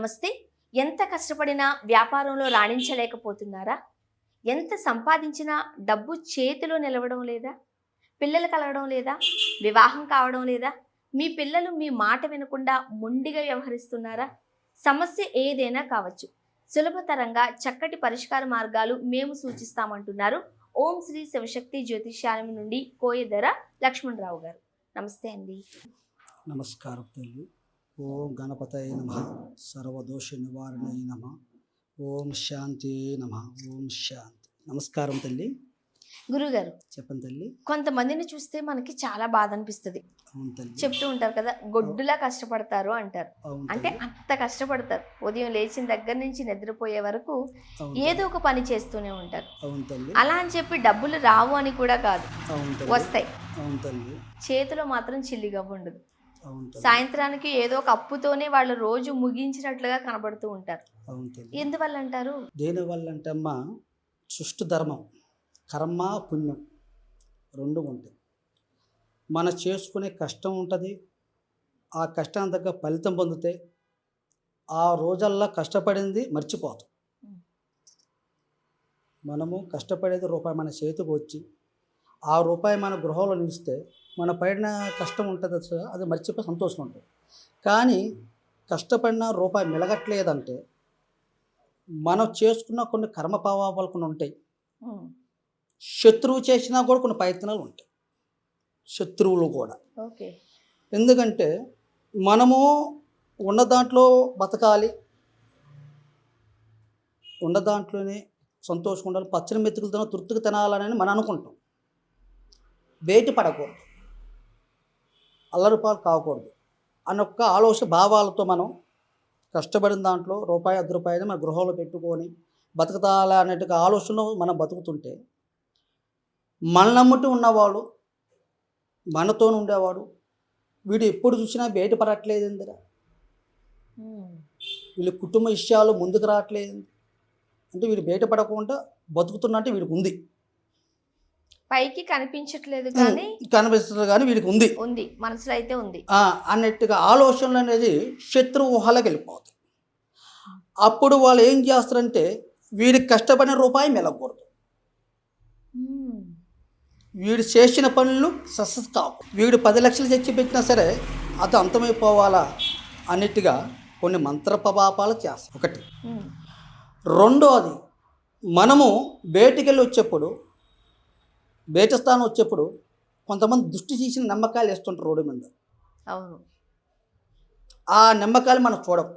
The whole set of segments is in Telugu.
నమస్తే. ఎంత కష్టపడినా వ్యాపారంలో రాణించలేకపోతున్నారా? ఎంత సంపాదించినా డబ్బు చేతిలో నిలవడం లేదా? పిల్లలు కలగడం లేదా? వివాహం కావడం లేదా? మీ పిల్లలు మీ మాట వినకుండా మొండిగా వ్యవహరిస్తున్నారా? సమస్య ఏదైనా కావచ్చు, సులభతరంగా చక్కటి పరిష్కార మార్గాలు మేము సూచిస్తామంటున్నారు ఓం శ్రీ శివశక్తి జ్యోతిష్యాలయం నుండి కోయదర లక్ష్మణరావు గారు. నమస్తే అండి. నమస్కారం తల్లి. ఓం గణపతయ నమ, సర్వదోష నివారణయ నమ, ఓం శాంతి నమ, ఓం శాంతి. నమస్కారం తల్లి. గురుగారు చెప్పండి తల్లి. కొంతమందిని చూస్తే మనకి చాలా బాధ అనిపిస్తుంది. అవును తల్లి. చెప్తూ ఉంటారు కదా, గొడ్డులా కష్టపడతారు అంటారు. అవును అంటే తల్లి. అంత కష్టపడతారు. ఉదయం లేచిన దగ్గర నుంచి నిద్రపోయే వరకు అవును ఏదో తల్లి. ఒక పని చేస్తూనే ఉంటారు. అవును తల్లి. అలా అని చెప్పి డబ్బులు రావు అని కూడా కాదు, అవును తల్లి. వస్తాయి. అవును తల్లి. చేతిలో మాత్రం చిల్లిగా ఉండదు. అవును తల్లి. సాయంత్రానికి ఏదో ఒక అప్పుతోనే వాళ్ళు రోజు ముగించినట్లుగా కనబడుతూ ఉంటారు. అవును తల్లి. ఎందువల్ల అంటారు? దేనివల్ల అంటే అమ్మ, సృష్టి ధర్మం, కర్మ పుణ్యం రెండు ఉంటాయి. మనం చేసుకునే కష్టం ఉంటుంది, ఆ కష్టానికి తగ్గ ఫలితం పొందితే ఆ రోజల్లా కష్టపడింది మర్చిపోతాం. మనము కష్టపడేది రూపాయి మన చేతికి వచ్చి ఆ రూపాయి మన గృహంలో నిలిస్తే మన పడిన కష్టం ఉంటుంది, అది మర్చిపోయి సంతోషం ఉంటుంది. కానీ కష్టపడిన రూపాయి మిలగట్లేదంటే మనం చేసుకున్న కొన్ని కర్మ పాపాలు కొన్ని ఉంటాయి. శత్రువు చేసినా కూడా కొన్ని ప్రయత్నాలు ఉంటాయి, శత్రువులు కూడా. ఓకే. ఎందుకంటే మనము ఉన్న దాంట్లో బతకాలి, ఉన్న దాంట్లోనే సంతోషంగా ఉండాలి, పచ్చని మెతుకులతో తృప్తిగా తినాలని మనం అనుకుంటాం. బయట పడకూడదు, అల్లరిపాలు కాకూడదు అన్న ఒక్క ఆలోచన భావాలతో మనం కష్టపడిన దాంట్లో రూపాయి 10 రూపాయలు మన గృహంలో పెట్టుకొని బతకతాలా అన్నట్టుగా ఆలోచనలో మనం బతుకుతుంటే, మన నమ్ముతూ ఉన్నవాడు, మనతో ఉండేవాడు, వీడు ఎప్పుడు చూసినా బయటపడట్లేదు ఎందురా, వీళ్ళ కుటుంబ విషయాలు ముందుకు రావట్లేదు అంటే వీడు బయటపడకుండా బతుకుతున్నట్టు వీడికి ఉంది. పైకి కనిపించట్లేదు కానీ కనిపిస్తుంది కానీ వీడికి ఉంది, ఉంది మనసులో అయితే ఉంది అన్నట్టుగా ఆలోచనలు అనేది శత్రు ఊహలోకి వెళ్ళిపోతాయి. అప్పుడు వాళ్ళు ఏం చేస్తారంటే వీడికి కష్టపడిన రూపాయి మెలగకూడదు, వీడు చేసిన పనులు సక్సెస్ కావు, వీడు 10 లక్షలు తెచ్చి పెట్టినా సరే అది అంతమైపోవాలా అన్నట్టుగా కొన్ని మంత్ర ప్రపాపాలు చేస్తాం. ఒకటి. రెండోది, మనము బయటికి వెళ్ళి వచ్చేప్పుడు, బయట స్థానం వచ్చేప్పుడు కొంతమంది దృష్టి తీసిన నమ్మకాలు వేస్తుంటారు రోడ్డు మీద. అవును. ఆ నమ్మకాలు మనం చూడం,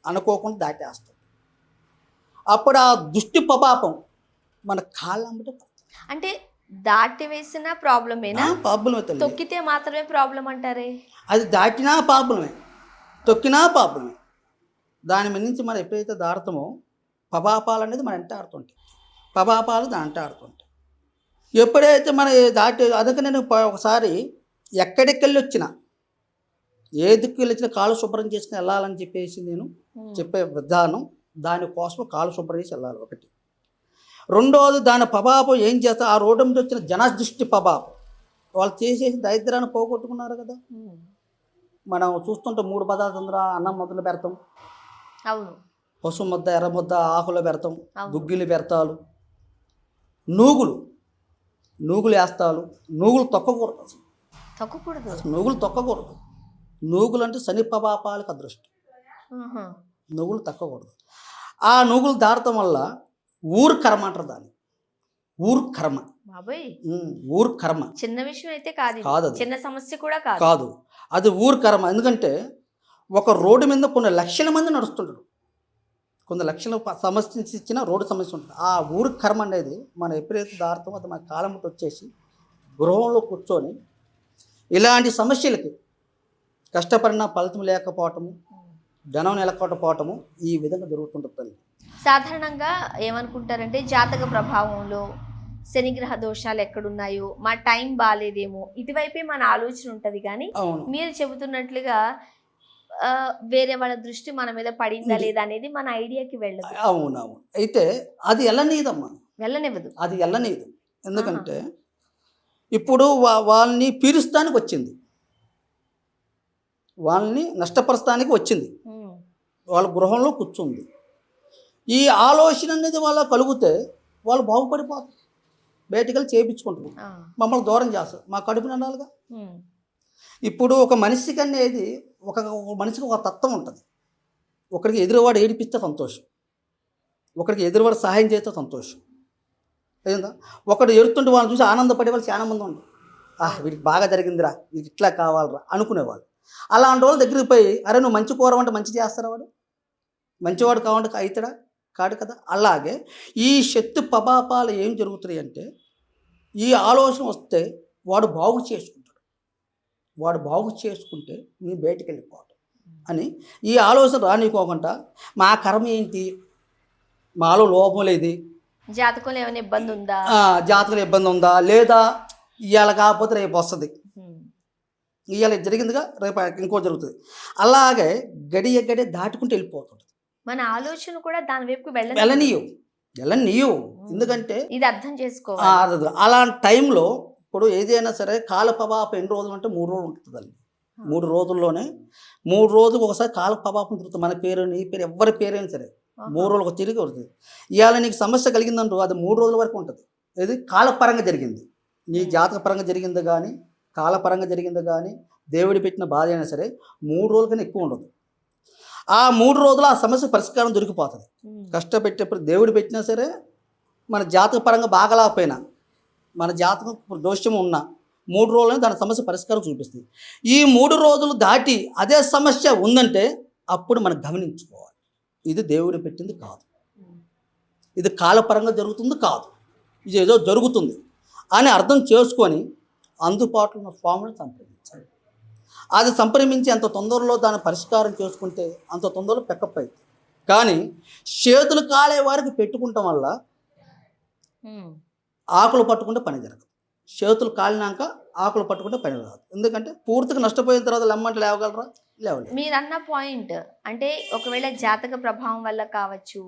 అనుకోకుండా దాటేస్తాం. అప్పుడు ఆ దృష్టి ప్రపాపం మన కాళ్ళంబట. అంటే దాటి వేసిన ప్రాబ్లమేనా? ప్రాబ్లమే తల్లి. తొక్కితే మాత్రమే ప్రాబ్లం అంటారే? అది దాటినా ప్రాబ్లమే, తొక్కినా ప్రాబ్లమే. దాని మీద నుంచి మనం ఎప్పుడైతే దాడతామో ప్రపాపాలు అనేది మన వెంట ఆడుతుంటాయి, ప్రపాపాలు దాని వెంట ఆడుతుంటాయి. ఎప్పుడైతే మన దాటి, అందుకే నేను ఒకసారి ఎక్కడికి వెళ్ళి వచ్చినా, ఏ దిక్కు వెళ్ళి వచ్చినా కాళ్ళు శుభ్రం చేసుకుని వెళ్ళాలని చెప్పేసి నేను చెప్పే విధానం. దానికోసం కాళ్ళు శుభ్రం చేసి వెళ్ళాలి, ఒకటి. రెండోది, దాని ప్రభావం ఏం చేస్తా, ఆ రోడ్డు మీద వచ్చిన జనదృష్టి ప్రభావం, వాళ్ళు చేసేసి దరిద్రాన్ని పోగొట్టుకున్నారు కదా. మనం చూస్తుంటే 3 పదార్థంలో అన్నం మొదలు పెడతాం, అవును, పసుపు ముద్ద, ఎర్ర ముద్ద, ఆకులు పెడతాం, దుగ్గిలు పెడతాలు, నూగులు వేస్తాలు. నూగులు తొక్కకూడదు, నూగులు తొక్కకూడదు. నూగులు అంటే శని ప్రభావాలకు అదృష్టం, నూగులు తక్కకూడదు. ఆ నూగులు దాడటం వల్ల ఊరు కర్మ అంటారు దాన్ని, ఊరు కర్మ. ఊరు కర్మ చిన్న విషయం అయితే కాదు, కాదు, చిన్న సమస్య కూడా కాదు, అది ఊరు కర్మ. ఎందుకంటే ఒక రోడ్డు మీద కొన్ని లక్షల మంది నడుస్తుంటారు, కొన్ని లక్షల సమస్య ఇచ్చిన రోడ్డు సమస్య ఉంటుంది. ఆ ఊరు కర్మ అనేది మనం ఎప్పుడైతే దాడతామో అది మన కాలం వచ్చేసి గృహంలో కూర్చొని ఇలాంటి సమస్యలకి కష్టపడిన ఫలితం లేకపోవటము, ధనం నిలకపోవటము ఈ విధంగా జరుగుతుంటుంది. సాధారణంగా ఏమనుకుంటారంటే జాతక ప్రభావంలో శనిగ్రహ దోషాలు ఎక్కడున్నాయో, మా టైం బాగాలేదేమో, ఇటువైపే మన ఆలోచన ఉంటుంది. కానీ మీరు చెబుతున్నట్లుగా వేరే వాళ్ళ దృష్టి మన మీద పడిందా లేదా అనేది మన ఐడియాకి వెళ్ళదు. అవునవును. అయితే అది వెళ్ళనివ్వదు, అది వెళ్ళనీదు. ఎందుకంటే ఇప్పుడు వాళ్ళని పీడిస్తానికి వచ్చింది, వాళ్ళని నష్టపరచడానికి వచ్చింది. వాళ్ళ గృహంలో కూర్చుంది. ఈ ఆలోచన అనేది వాళ్ళ కలిగితే వాళ్ళు బాగుపడిపోతారు. బయటికి వెళ్ళి చేయించుకుంటారు, మమ్మల్ని దూరం చేస్తారు, మా కడుపు నిండాలిగా. ఇప్పుడు ఒక మనిషికి అనేది ఒక మనిషికి ఒక తత్వం ఉంటుంది. ఒకరికి ఎదురువాడు ఏడిపిస్తే సంతోషం, ఒకరికి ఎదురువాడు సహాయం చేస్తే సంతోషం. అయిందా? ఒకడు ఎడుతుంటే వాళ్ళని చూసి ఆనందపడే వాళ్ళు చాలా మంది ఉంటారు. వీడికి బాగా జరిగిందిరా, వీడికి ఇట్లా కావాలరా అనుకునేవాళ్ళు. అలాంటి వాళ్ళ దగ్గరికి పోయి, అరే నువ్వు మంచి కూరవంటే మంచి చేస్తారా, వాడు మంచివాడు కావంటే అవుతాడా, కాడు కదా. అలాగే ఈ శక్తి ప్రభావాలు ఏం జరుగుతున్నాయి అంటే, ఈ ఆలోచన వస్తే వాడు బాగు చేసుకుంటాడు, వాడు బాగు చేసుకుంటే నీ బయటికి వెళ్ళిపోవడం అని ఈ ఆలోచన రానికోకుండా మా కర్మ ఏంటి, మాలో లోపం లేదు, జాతకంలో ఏమైనా ఇబ్బంది ఉందా, జాతకంలో ఇబ్బంది ఉందా లేదా, ఇవాళ కాకపోతే రేపు వస్తుంది, ఇవాళ జరిగిందిగా రేపు ఇంకో జరుగుతుంది. అలాగే గడియ దాటుకుంటూ వెళ్ళిపోతుంది. మన ఆలోచన కూడా దాని వైపు వెళ్ళనీయు. ఎందుకంటే ఇది అర్థం చేసుకోవాలి. అలాంటి టైంలో ఇప్పుడు ఏదైనా సరే కాల ప్రభావం ఎన్ని రోజులు అంటే 3 రోజులు ఉంటుందండి. 3 రోజుల్లోనే 3 రోజులకు ఒకసారి కాల ప్రభావం తిరుగుతుంది. మన పేరు, నీ పేరు, ఎవరి పేరైనా సరే 3 రోజులకు తిరిగి వస్తుంది. ఇవాళ నీకు సమస్య కలిగిందంటూ అది 3 రోజుల వరకు ఉంటుంది. ఇది కాలపరంగా జరిగింది, నీ జాతక పరంగా జరిగింది కానీ కాలపరంగా జరిగింది కానీ దేవుడి పెట్టిన బాధ అయినా సరే 3 రోజుల కన్నా ఎక్కువ ఉండదు. ఆ 3 రోజులు ఆ సమస్య పరిష్కారం దొరికిపోతుంది. కష్టపెట్టేప్పుడు దేవుడు పెట్టినా సరే మన జాతక పరంగా బాగలేకపోయినా, మన జాతకం దోషం ఉన్నా 3 రోజులనే దాని సమస్య పరిష్కారం చూపిస్తుంది. ఈ 3 రోజులు దాటి అదే సమస్య ఉందంటే అప్పుడు మనం గమనించుకోవాలి, ఇది దేవుడు పెట్టింది కాదు, ఇది కాలపరంగా జరుగుతుంది కాదు, ఇది ఏదో జరుగుతుంది అని అర్థం చేసుకొని అందుబాటులో ఉన్న స్వామిని సంప్రదించాలి. అది సంప్రమించి అంత తొందరలో దాన్ని పరిష్కారం చేసుకుంటే అంత తొందరలో పికప్ అవుతుంది. కానీ చేతులు కాలే వారికి పెట్టుకుంటాం వల్ల ఆకులు పట్టుకుంటే పని జరగదు. చేతులు కాలినాక ఆకులు పట్టుకుంటే పని రాదు. ఎందుకంటే పూర్తిగా నష్టపోయిన తర్వాత లెమ్మంటే లేవగలరా, లేవలేదు. మీరు అన్న పాయింట్ అంటే ఒకవేళ జాతక ప్రభావం వల్ల కావచ్చు,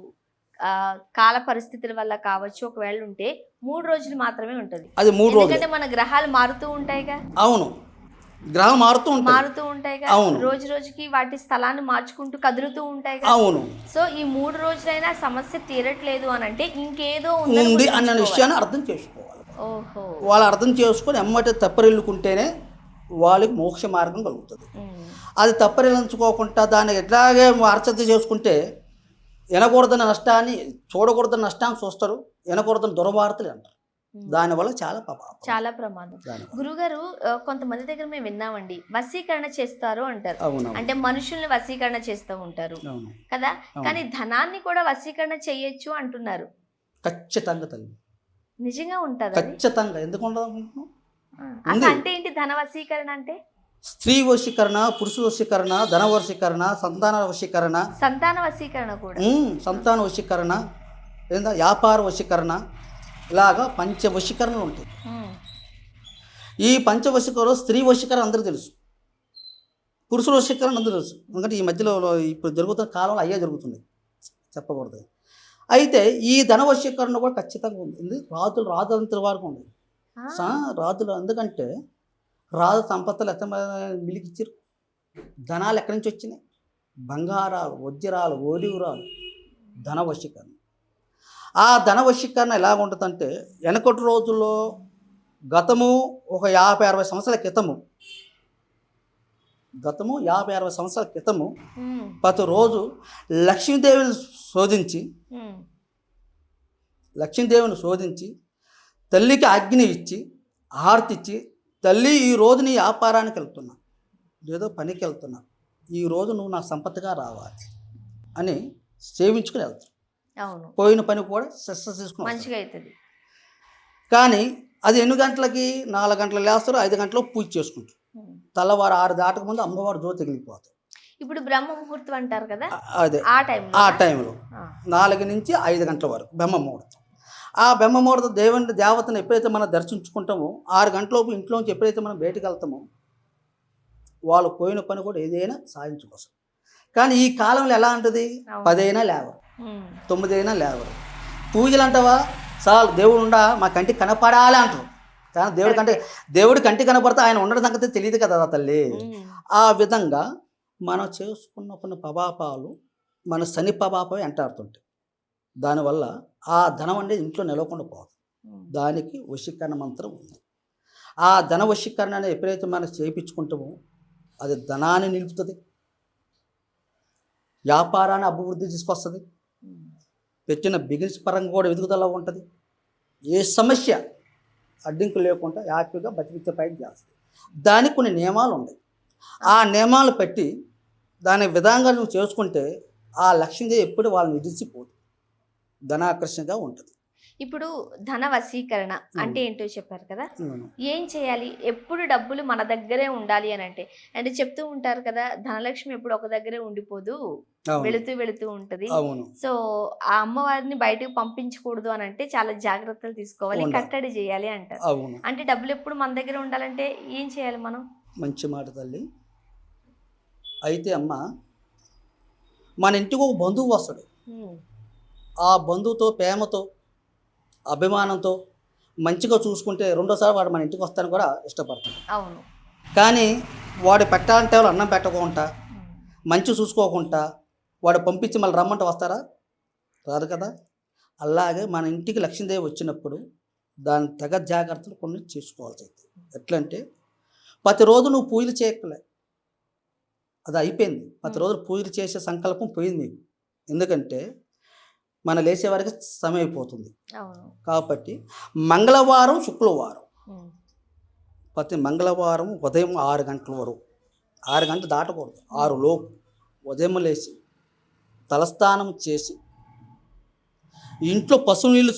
కాల పరిస్థితుల వల్ల కావచ్చు, ఒకవేళ ఉంటే 3 రోజులు మాత్రమే ఉంటుంది. అది 3 రోజులు. ఎందుకంటే మన గ్రహాలు మారుతూ ఉంటాయిగా. అవును, గ్రహం మారుతూ ఉంటాయిగా. అవును, రోజు రోజుకి వాటి స్థలాన్ని మార్చుకుంటూ కదులుతూ ఉంటాయిగా. అవును. సో ఈ 3 రోజులైనా సమస్య తీరట్లేదు అని అంటే ఇంకేదో ఉంది అన్న విషయాన్ని అర్థం చేసుకోవాలి. వాళ్ళు అర్థం చేసుకొని ఎమ్మటే తప్పరిల్లుకుంటేనే వాళ్ళకి మోక్ష మార్గం కలుగుతుంది. అది తప్పరిల్లుకోకుండా దాన్ని ఎట్లాగే అర్చత చేసుకుంటే వినకూడదన్న నష్టాన్ని, చూడకూడదన్న నష్టాన్ని చూస్తారు, వినకూడదని దుర్వార్తలు అంటారు. దానివల్ల చాలా ప్రమాదం. గురుగారు, కొంతమంది దగ్గర మేము విన్నామండి, వశీకరణ చేస్తారు అంటారు. అంటే మనుషుల్ని వశీకరణ చేస్తూ ఉంటారు కదా, కానీ ధనాన్ని కూడా వశీకరణ చేయొచ్చు అంటున్నారు. ఖచ్చితంగా తల్లి, నిజంగా ఉంటుంది? ఖచ్చితంగా. ఎందుకు ఉండదు? అంటే ఏంటి ధన వశీకరణ అంటే? స్త్రీ వశీకరణ, పురుష వశీకరణ, ధన వశీకరణ, సంతాన వశీకరణ కూడా, సంతాన వశీకరణ, ఏందా వ్యాపార వశీకరణ, ఇలాగా పంచ వశీకరణలు ఉంటాయి. ఈ పంచ వశీకరణ, స్త్రీ వశీకరణ అందరూ తెలుసు, పురుషుల వశీకరణ అందరూ తెలుసు. ఎందుకంటే ఈ మధ్యలో ఇప్పుడు జరుగుతున్న కాలంలో అయ్యే జరుగుతుంది, చెప్పకూడదు. అయితే ఈ ధన వశీకరణ కూడా ఖచ్చితంగా ఉంది. రాజులంత వరకు ఉంది రాజులు. ఎందుకంటే రాజు సంపత్తులు ఎంత మిలికిచ్చారు, ధనాలు ఎక్కడి నుంచి వచ్చినాయి, బంగారాలు, వజ్రాలు, ఓలివురాలు, ధన వశీకరణ. ఆ ధన వశీకరణ ఎలా ఉంటుందంటే వెనకటి రోజుల్లో గతము ఒక 50-60 సంవత్సరాల క్రితము, ప్రతిరోజు లక్ష్మీదేవిని శోధించి తల్లికి అగ్ని ఇచ్చి హారతి ఇచ్చి, తల్లి ఈరోజు నీ వ్యాపారానికి వెళ్తున్నా, ఏదో పనికి వెళ్తున్నా, ఈరోజు నువ్వు నాకు సంపత్తిగా రావాలి అని సేవించుకుని వెళ్తావు. పోయిన పని కూడా తీసుకుని మంచిగా అవుతుంది. కానీ అది ఎన్ని గంటలకి, 4 గంటలకు లేస్తారు, 5 గంటలకు పూజ చేసుకుంటారు. తెల్లవారు 6 దాటక ముందు అమ్మవారు జ్యోతి తగిలిపోతారు. ఇప్పుడు బ్రహ్మ ముహూర్తం అంటారు కదా, అదే ఆ టైంలో 4 నుంచి 5 గంటల వరకు బ్రహ్మ ముహూర్తం. ఆ బ్రహ్మ ముహూర్తం దేవతను ఎప్పుడైతే మనం దర్శించుకుంటామో 6 గంటలలోపు ఇంట్లోంచి ఎప్పుడైతే మనం బయటకు వెళ్తామో వాళ్ళు పోయిన పని కూడా ఏదైనా సాధించుకోసం. కానీ ఈ కాలంలో ఎలా ఉంటుంది, 10 అయినా లేవరు, 9 అయినా లేవరు. పూజలు అంటావా, చాలు దేవుడు ఉండా మా కంటికి కనపడాలి అంటారు. కానీ దేవుడి కంటికి కనపడితే ఆయన ఉండడం సంగతి తెలియదు కదా తల్లి. ఆ విధంగా మనం చేసుకున్న కొన్ని ప్రభావాలు మన శని ప్రభావం వెంటాడుతుంటాయి. దానివల్ల ఆ ధనం అనేది ఇంట్లో నిలవకుండా పోతుంది. దానికి వశీకరణ మంత్రం ఉంది. ఆ ధన వశీకరణ అనేది ఎప్పుడైతే మనం చేయించుకుంటామో అది ధనాన్ని నిలుపుతుంది, వ్యాపారాన్ని అభివృద్ధి తీసుకొస్తుంది, పెట్టిన బిజినెస్ పరంగా కూడా ఎదుగుదల ఉంటుంది. ఏ సమస్య అడ్డింకు లేకుండా హ్యాపీగా బతికించే ప్రయత్నం చేస్తుంది. దానికి కొన్ని నియమాలు ఉన్నాయి. ఆ నియమాలు పెట్టి దాని విధంగా నువ్వు చేసుకుంటే ఆ లక్ష్మీదేవి ఎప్పుడు వాళ్ళని నిలిచిపోదు, ధనాకర్షణగా ఉంటుంది. ఇప్పుడు ధన వశీకరణ అంటే ఏంటో చెప్పారు కదా, ఏం చేయాలి? ఎప్పుడు డబ్బులు మన దగ్గరే ఉండాలి అని అంటే చెప్తూ ఉంటారు కదా, ధనలక్ష్మి ఎప్పుడు ఒక దగ్గరే ఉండిపోదు, వెళుతూ ఉంటది. సో ఆ అమ్మవారిని బయటకు పంపించకూడదు అని అంటే చాలా జాగ్రత్తలు తీసుకోవాలి, కట్టడి చేయాలి అంటారు. అంటే డబ్బులు ఎప్పుడు మన దగ్గర ఉండాలంటే ఏం చేయాలి మనం? మంచి మాట తల్లి. అయితే అమ్మ, మన ఇంటికి ఒక బంధువు వస్తాడు. ఆ బంధువుతో ప్రేమతో అభిమానంతో మంచిగా చూసుకుంటే రెండోసారి వాడు మన ఇంటికి వస్తాను కూడా ఇష్టపడతాడు. అవును. కానీ వాడు పెట్టాలంటే వాళ్ళు అన్నం పెట్టకుండా మంచి చూసుకోకుండా వాడు పంపించి మళ్ళీ రమ్మంటే వస్తారా? రాదు కదా. అలాగే మన ఇంటికి లక్ష్మీదేవి వచ్చినప్పుడు దాని తగ జాగ్రత్తలు కొన్ని చేసుకోవాల్సి అవుతుంది. ఎట్లంటే ప్రతిరోజు నువ్వు పూజలు చేయక్కలే, అది అయిపోయింది. ప్రతిరోజు పూజలు చేసే సంకల్పం పోయింది మీకు. ఎందుకంటే మన లేచేవారికి సమయం అయిపోతుంది. కాబట్టి మంగళవారం శుక్రవారం ప్రతి మంగళవారం ఉదయం 6 గంటల వరకు, 6 గంటలు దాటకూడదు, 6 లోపు ఉదయం లేచి తలస్నానం చేసి ఇంట్లో పసుపు నీళ్ళు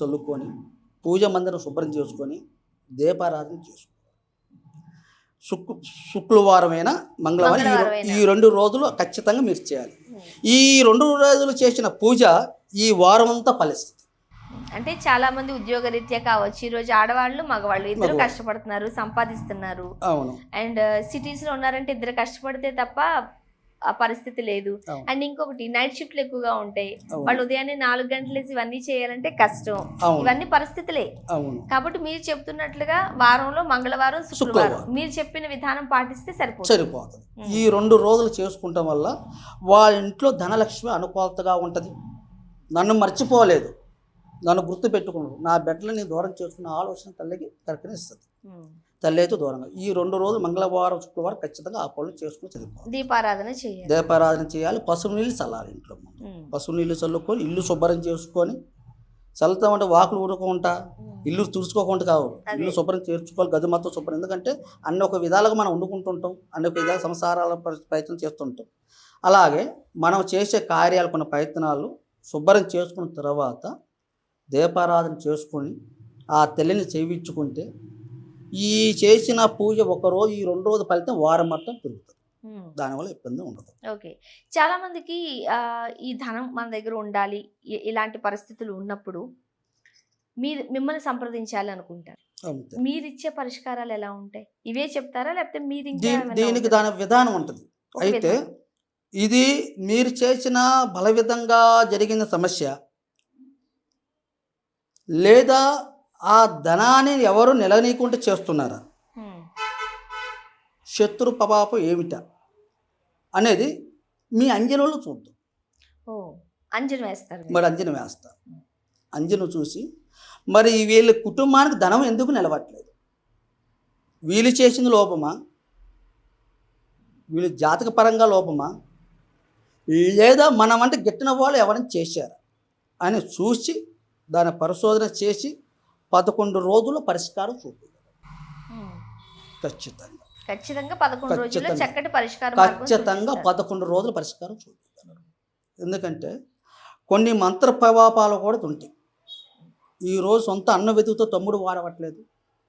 చల్లుకొని పూజ మందిరం శుభ్రం చేసుకొని దీపారాధన చేసుకోవాలి. శుక్రవారమైనా మంగళవారం ఈ 2 రోజులు ఖచ్చితంగా మీరు చేయాలి. ఈ 2 రోజులు చేసిన పూజ ఈ వారం అంతా ఫలిస్తుంది. అంటే చాలా మంది ఉద్యోగ రీత్యా కావచ్చు, ఈ రోజు ఆడవాళ్ళు మగవాళ్ళు ఇద్దరు కష్టపడుతున్నారు, సంపాదిస్తున్నారు. అవును. అండ్ సిటీస్ లో ఉన్నారంటే ఇద్దరు కష్టపడితే తప్ప ఆ పరిస్థితి లేదు. అండ్ ఇంకొకటి నైట్ షిఫ్ట్లు ఎక్కువగా ఉంటాయి. వాళ్ళు ఉదయాన్నే 4 గంటలేసి ఇవన్నీ చేయాలంటే కష్టం. ఇవన్నీ పరిస్థితులే. కాబట్టి మీరు చెప్తున్నట్లుగా వారంలో మంగళవారం శుక్రవారం మీరు చెప్పిన విధానం పాటిస్తే సరిపోతుంది. ఈ 2 రోజులు చేసుకుంటాం వల్ల వాళ్ళ ఇంట్లో ధనలక్ష్మి అనుకూలతగా ఉంటుంది. నన్ను మర్చిపోలేదు, నన్ను గుర్తు పెట్టుకున్నాడు, నా బిడ్డలని దూరం చేసుకున్న ఆలోచన తల్లికి కరెక్ట్నిస్తుంది. తల్లి అయితే దూరంగా ఈ 2 రోజులు మంగళవారం శుక్రవారం ఖచ్చితంగా ఆ పనులు చేసుకుని చదువుకోవాలి. దీపారాధన చేయాలి. పసుపు నీళ్ళు చల్లాలి. ఇంట్లో పసుపు నీళ్ళు చల్లుకొని ఇల్లు శుభ్రం చేసుకొని, చల్లుతామంటే వాకులు ఊరుకుంటా ఇల్లు తుడుచుకోకుండా కావు, ఇల్లు శుభ్రం చేర్చుకోవాలి, గది మొత్తం శుభ్రం. ఎందుకంటే అన్ని ఒక విధాలుగా మనం వండుకుంటుంటాం, అన్ని ఒక విధాలుగా సంసారాల ప్రయత్నం చేస్తుంటాం. అలాగే మనం చేసే కార్యాలు కొన్ని ప్రయత్నాలు శుభ్రం చేసుకున్న తర్వాత దీపారాధన చేసుకొని ఆ తల్లిని చేయించుకుంటే ఈ చేసిన పూజ ఒకరోజు ఈ 2 రోజుల ఫలితం వారం మొత్తం తిరుగుతుంది. దానివల్ల ఇబ్బంది ఉండదు. ఓకే. చాలా మందికి ఈ ధనం మన దగ్గర ఉండాలి, ఇలాంటి పరిస్థితులు ఉన్నప్పుడు మిమ్మల్ని సంప్రదించాలి అనుకుంటారు. మీరు ఇచ్చే పరిష్కారాలు ఎలా ఉంటాయి? ఇవే చెప్తారా లేకపోతే మీరు దీనికి దాని విధానం ఉంటుంది. అయితే ఇది మీరు చేసిన బల విధంగా జరిగిన సమస్య, లేదా ఆ ధనాన్ని ఎవరు నిలనీయకుండా చేస్తున్నారా, శత్రు ప్రభావం ఏమిటా అనేది మీ అంజనంలో చూద్దాం. మరి అంజనం వేస్తారు. అంజనం చూసి మరి వీళ్ళ కుటుంబానికి ధనం ఎందుకు నిలవట్లేదు, వీళ్ళు చేసిన లోపమా, వీళ్ళు జాతక పరంగా లోపమా, లేదా మనం అంటే గిట్టిన వాళ్ళు ఎవరైనా చేశారా అని చూసి దాని పరిశోధన చేసి 11 రోజుల్లో పరిష్కారం చూపించాలి. ఖచ్చితంగా 11 రోజుల్లో చక్కటి పరిష్కారం, ఖచ్చితంగా 11 రోజులు పరిష్కారం చూపించాలి. ఎందుకంటే కొన్ని మంత్ర ప్రభావాలు కూడా ఉంటాయి. ఈరోజు సొంత అన్న వెతుకుతో తమ్ముడు వాడవట్లేదు,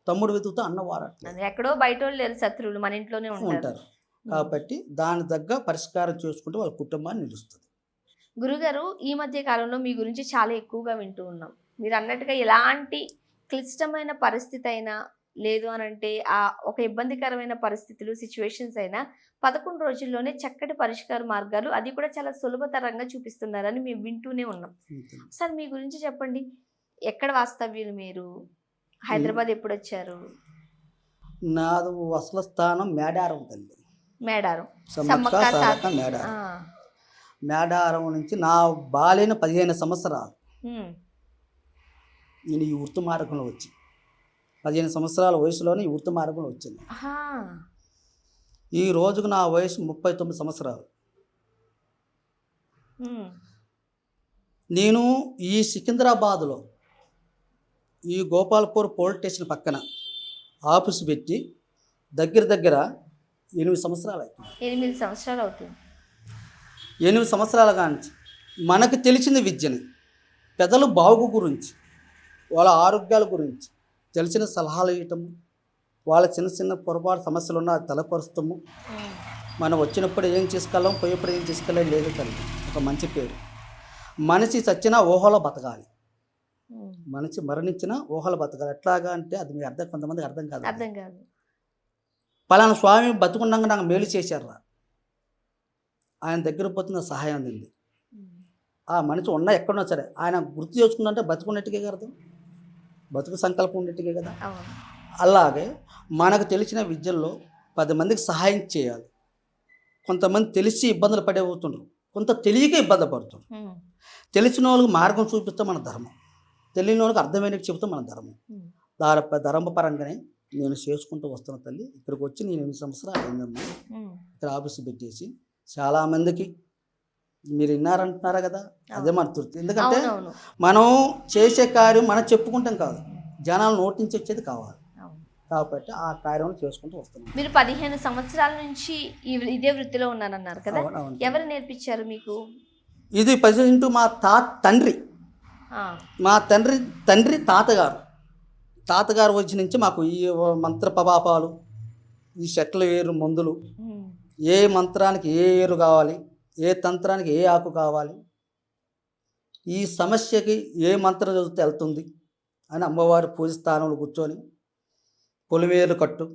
తమ్ముడు వెతుకుతో అన్న వాడట్లేదు, ఎక్కడో బయట వాళ్ళు శత్రువులు మన ఇంట్లోనే ఉంటారు. కాబట్టి దాని దగ్గర పరిష్కారం చేసుకుంటే వాళ్ళ కుటుంబాన్ని నిలుస్తుంది. గురుగారు, ఈ మధ్య కాలంలో మీ గురించి చాలా ఎక్కువగా వింటూ ఉన్నాం. మీరు అన్నట్టుగా ఎలాంటి క్లిష్టమైన పరిస్థితి అయినా, లేదు అని అంటే ఒక ఇబ్బందికరమైన పరిస్థితులు సిచ్యువేషన్స్ అయినా 11 రోజుల్లోనే చక్కటి పరిష్కార మార్గాలు, అది కూడా చాలా సులభతరంగా చూపిస్తున్నారని మేము వింటూనే ఉన్నాం. సార్ మీ గురించి చెప్పండి. ఎక్కడ వాస్తవ్యులు మీరు? హైదరాబాద్ ఎప్పుడు వచ్చారు? నాది అసలు స్థానం మేడారం తల్లి. మేడారం సమ్మక్క సమ్మక్క సారక్క ఆ, మేడారం. మేడారం నుంచి నా బాలైన 15 సంవత్సరాలు ఉమ్, నేను ఈ వృత్తి మార్గంలో వచ్చి 15 సంవత్సరాల వయసులోనే ఈ వృత్తి మార్గంలో వచ్చింది. ఆహా, ఈ రోజుకు నా వయసు 39 సంవత్సరాలు. ఉమ్, నేను ఈ సికింద్రాబాద్లో ఈ గోపాల్పూర్ పోలీస్ స్టేషన్ పక్కన ఆఫీసు పెట్టి దగ్గర 8 సంవత్సరాలు అవుతుంది. 8 సంవత్సరాలు అవుతుంది. 8 సంవత్సరాల కాంచి మనకు తెలిసిన విద్యని పెద్దలు బాగు గురించి వాళ్ళ ఆరోగ్యాల గురించి తెలిసిన సలహాలు ఇవ్వటము, వాళ్ళ చిన్న చిన్న పొరపాటు సమస్యలు ఉన్న తలపరుస్తాము. ఉమ్, మనం వచ్చినప్పుడు ఏం చేసుకెళ్ళాం, పోయేప్పుడు ఏం చేసుకెళ్ళాం లేదు తల్లి. ఒక మంచి పేరు. మనిషి చచ్చినా ఊహలో బతకాలి, ఉమ్, మనిషి మరణించిన ఊహలో బతకాలి. ఎట్లాగా అంటే అది మీ అర్థం, కొంతమందికి అర్థం కాదు. అర్థం కాదు. పలానా స్వామి బతుకున్నాక నాకు మేలు చేశారా, ఆయన దగ్గర పోతున్న సహాయం అందింది. ఉమ్, ఆ మనిషి ఉన్నా ఎక్కడున్నా సరే ఆయన గుర్తు చేసుకుందంటే బతుకున్నట్టుగా అర్థం, బతుకు సంకల్పం ఉన్నట్టుగా కదా. అవును. అలాగే మనకు తెలిసిన విద్యల్లో 10 మందికి సహాయం చేయాలి. కొంతమంది తెలిసి ఇబ్బందులు పడేపోతుండ్రు, కొంత తెలియక ఇబ్బంది పడుతుండ్రు. ఉమ్, తెలిసిన వాళ్ళకి మార్గం చూపిస్తాం మన ధర్మం, తెలియని వాళ్ళకి అర్థమైనట్టు చెబుతాం మన ధర్మం. ఉమ్, ధర్మపరంగానే నేను చేసుకుంటూ వస్తున్న తల్లి. ఇక్కడికి వచ్చి నేను 8 సంవత్సరాలు అయిందమ్మా. ఉమ్, ఇక్కడ ఆఫీసు పెట్టేసి చాలామందికి మీరు విన్నారంటున్నారా కదా, అదే మన తృప్తి. ఎందుకంటే అవునవును. మనం చేసే కార్యం మనం చెప్పుకుంటాం కాదు, జనాలు నోటి నుంచి వచ్చేది కావాలి. అవును. కాబట్టి ఆ కార్యం చేసుకుంటూ వస్తున్నాం. మీరు 15 సంవత్సరాల నుంచి ఇదే వృత్తిలో ఉన్నారన్నారు కదా. అవును, అవును. ఎవరు నేర్పించారు మీకు? ఇది ప్రజెంట్ మా తండ్రి, ఆ, మా తండ్రి తాతగారు వచ్చి నుంచి మాకు ఈ మంత్ర ప్రపాపాలు, ఈ చెట్ల వేరు మందులు, ఉమ్, ఏ మంత్రానికి ఏ ఏరు కావాలి, ఏ తంత్రానికి ఏ ఆకు కావాలి, ఈ సమస్యకి ఏ మంత్రం చదివితే వెళ్తుంది అని అమ్మవారి పూజ స్థానంలో కూర్చొని పొలివేరు కట్టు,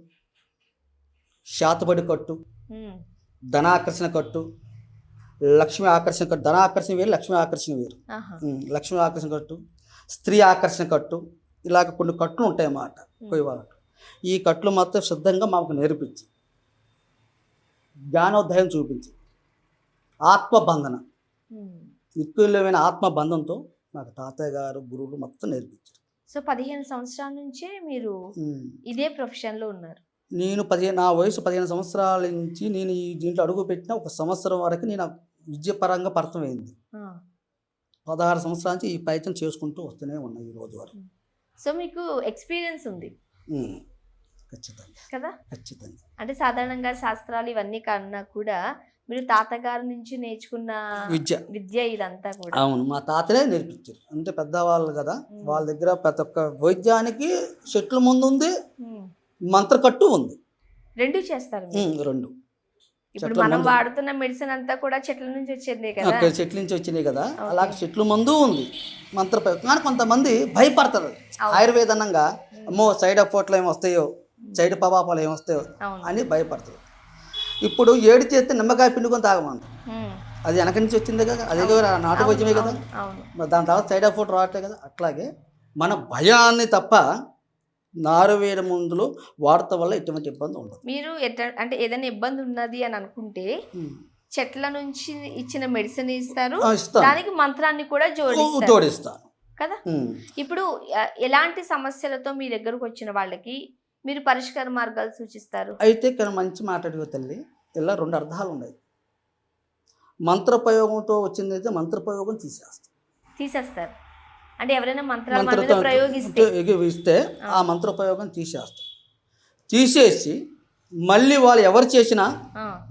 శాతపడి కట్టు, ఉమ్, ధనాకర్షణ కట్టు, లక్ష్మీ ఆకర్షణ కట్టు. ధనాకర్షణ వేరు, లక్ష్మీ ఆకర్షణ వేరు. ఆహా, లక్ష్మీ ఆకర్షణ కట్టు, స్త్రీ ఆకర్షణ కట్టు, ఇలాగ కొన్ని కట్లు ఉంటాయి అన్నమాట. ఈ కట్లు మాత్రం సిద్ధంగా మాకు నేర్పించి, జ్ఞానోదయం చూపించి, ఆత్మబంధన, ఉమ్. నిత్యులమైన ఆత్మబంధంతో మాకు తాతయ్య గారు గురువులు మొత్తం నేర్పించారు. సో 15 సంవత్సరాల నుంచే మీరు ఇదే ప్రొఫెషన్ లో ఉన్నారు. నేను నా వయసు 15 సంవత్సరాల నుంచి నేను ఈ దీంట్లో అడుగు పెట్టిన 1 సంవత్సరం వరకు నేను విద్యపరంగా పరిచయమైంది. ఆ, 16 సంవత్సరాల నుంచి ఈ ప్రయత్నం చేసుకుంటూ వస్తూనే ఉన్నాయి ఈ రోజు వరకు. సో మీకు ఎక్స్పీరియన్స్ ఉంది ఖచ్చితంగా కదా. ఖచ్చితంగా. అంటే సాధారణంగా శాస్త్రాలు ఇవన్నీ కన్నా కూడా మీరు తాతగారి నుంచి నేర్చుకున్న విద్య ఇదంతా కూడా. అవును, మా తాతలే నేర్పించారు. అంటే పెద్దవాళ్ళు కదా, వాళ్ళ దగ్గర ప్రతి ఒక్క వైద్యానికి చెట్ల ముందు ఉంది, ఉమ్, మంత్రకట్టు ఉంది. రెండు చేస్తారు మీరు. రెండు. ఇప్పుడు మనం వాడుతున్న మెడిసిన్ అంతా కూడా చెట్ల నుంచి వచ్చిందే కదా. చెట్ల నుంచి వచ్చినాయి కదా, అలాగే చెట్ల మందు ఉంది, మంత్ర ప్రయోగం. కానీ కొంతమంది భయపడతారు ఆయుర్వేద అన్నంగా, అమ్మో సైడ్ ఎఫెక్ట్లు ఏమి వస్తాయో, సైడ్ ప్రభావాలు ఏమి వస్తాయో అని భయపడతారు. ఇప్పుడు ఏడు చేస్తే నిమ్మకాయ పిండుకొని తాగమంటారు. అది వెనక నుంచి వచ్చిందే కదా, అదే కదా నాటు వైద్యమే కదా. మరి దాని తర్వాత సైడ్ ఎఫెక్ట్ రావట్లే కదా. అట్లాగే మన భయాన్ని తప్ప ఆయుర్వేద మందులు వాడటం వల్ల ఎటువంటి ఇబ్బంది ఉండదు. మీరు అంటే ఏదైనా ఇబ్బంది ఉన్నది అని అనుకుంటే చెట్ల నుంచి ఇచ్చిన మెడిసిన్ ఇస్తారు, దానికి మంత్రాన్ని కూడా జోడిస్తారు కదా. ఇప్పుడు ఎలాంటి సమస్యలతో మీ దగ్గరకు వచ్చిన వాళ్ళకి మీరు పరిష్కార మార్గాలు సూచిస్తారు? అయితే ఇక్కడ మంచి మాట్లాడే తల్లి, ఇలా 2 అర్థాలు ఉన్నాయి. మంత్రప్రయోగంతో వచ్చింది అయితే మంత్రప్రయోగం తీసేస్తారు. అంటే ఎవరైనా మంత్రాలు ప్రయోగిస్తే ఆ మంత్రప్రయోగం తీసేసి మళ్ళీ వాళ్ళు ఎవరు చేసినా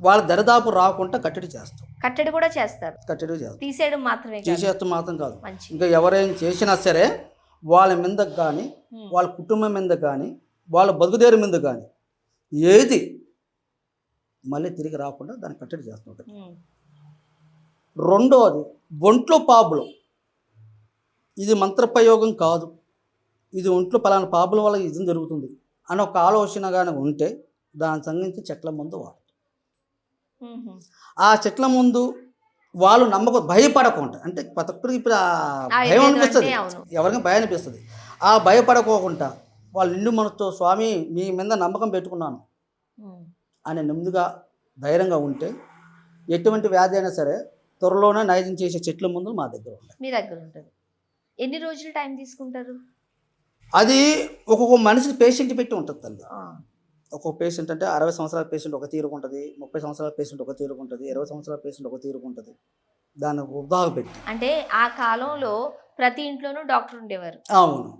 వాళ్ళ దరిదాపు రాకుండా కట్టడి చేస్తాం. కట్టడి కూడా చేస్తారు. తీసేయడం మాత్రమే, తీసేస్తూ మాత్రం కాదు, ఇంకా ఎవరైనా చేసినా సరే వాళ్ళ మీద కానీ, వాళ్ళ కుటుంబం మీద కానీ, వాళ్ళ బతుకుదేరు మీద కానీ ఏది మళ్ళీ తిరిగి రాకుండా దాన్ని కట్టడి చేస్తుంటారు. రెండోది ఒంట్లో పాపులు. ఇది మంత్రప్రయోగం కాదు, ఇది ఒంట్లో పలానా పాపుల వల్ల ఇది జరుగుతుంది అని ఒక ఆలోచన కానీ ఉంటే దానికి సంబంధించి చెట్ల ముందు వాడతారు. ఆ చెట్ల ముందు వాళ్ళు నమ్మకం, భయపడకుండా, అంటే ప్రతి ఒక్కరికి ఇప్పుడు భయం అనిపిస్తుంది, ఎవరికి భయం అనిపిస్తుంది. ఆ భయపడకోకుండా వాళ్ళు నిండు మనసుతో స్వామి మీ మీద నమ్మకం పెట్టుకున్నాను అని నెమ్మదిగా ధైర్యంగా ఉంటే ఎటువంటి వ్యాధి అయినా సరే త్వరలోనే నయం చేసే చెట్ల మందులు మా దగ్గర ఉన్నాయి. మీ దగ్గర ఉంటుంది. ఎన్ని రోజులు టైం తీసుకుంటారు? అది ఒక్కొక్క మనిషి పేషెంట్ పెట్టి ఉంటుంది తల్లి. ఆ, ఒక్కొక్క పేషెంట్ అంటే 60 సంవత్సరాల పేషెంట్ ఒక తీరుగా ఉంటుంది, 30 సంవత్సరాల పేషెంట్ ఒక తీరుగా ఉంటుంది, 20 సంవత్సరాల పేషెంట్ ఒక తీరుగా ఉంటుంది. దాన్ని ఉదాహరణ పెట్టి. అంటే ఆ కాలంలో ప్రతి ఇంట్లోనూ డాక్టర్ ఉండేవారు, అవును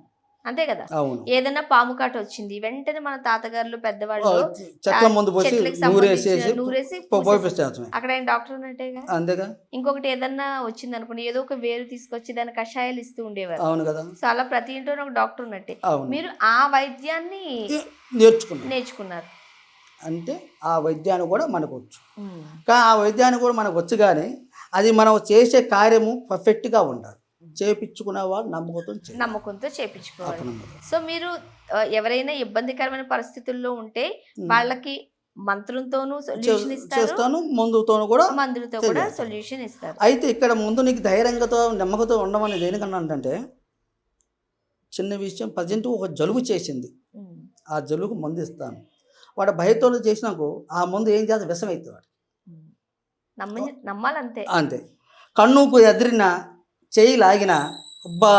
అంతే కదా? అవును. ఏదైనా పాము కాటు వచ్చింది వెంటనే మన తాతగారులు పెద్దవాళ్ళు చెట్ల ముందు పోసి చెట్లకు నూరేసేసి నూరేసి పోయిస్తామే. అక్కడ ఆయన డాక్టర్ ఉన్నట్టేగా. అంతేగా. ఇంకొకటి ఏదన్నా వచ్చింది అనుకోండి, ఏదో ఒక వేరు తీసుకొచ్చి దాని కషాయాలు ఇస్తూ ఉండేవారు. అవును కదా. సో అలా ప్రతి ఇంట్లోనూ ఒక డాక్టర్ ఉన్నట్టే. అవును. మీరు ఆ వైద్యాన్ని నేర్చుకున్నారు. అంటే ఆ వైద్యాన్ని కూడా మనకు వచ్చు. కానీ ఆ వైద్యాన్ని కూడా మనకు వచ్చు, కానీ అది మనం చేసే కార్యము పర్ఫెక్ట్గా ఉండాలి. చేపించుకునే వాళ్ళు నమ్మకంతో చేపించుకోవాలి. సో మీరు ఎవరైనా ఇబ్బందికరమైన పరిస్థితుల్లో ఉంటే వాళ్ళకి మంత్రంతోనూ సొల్యూషన్ ఇస్తారు, మందులతో కూడా సొల్యూషన్ ఇస్తారు. అయితే ఇక్కడ ముందు నీకు ధైర్యంతో నమ్మకంతో ఉండమని దేనికన్నా అంటే, చిన్న విషయం ప్రజెంట్ ఒక జలుబు చేసింది, ఆ జలుబుకు మందు ఇస్తాను, వాడు భయంతో చేసినాకు ఆ మందు ఏం చేస్తే విషం అవుతుంది వాడు. నమ్మాలంతే. అంతే. కన్నుకు ఎదిరినా చేయి లాగిన అబ్బా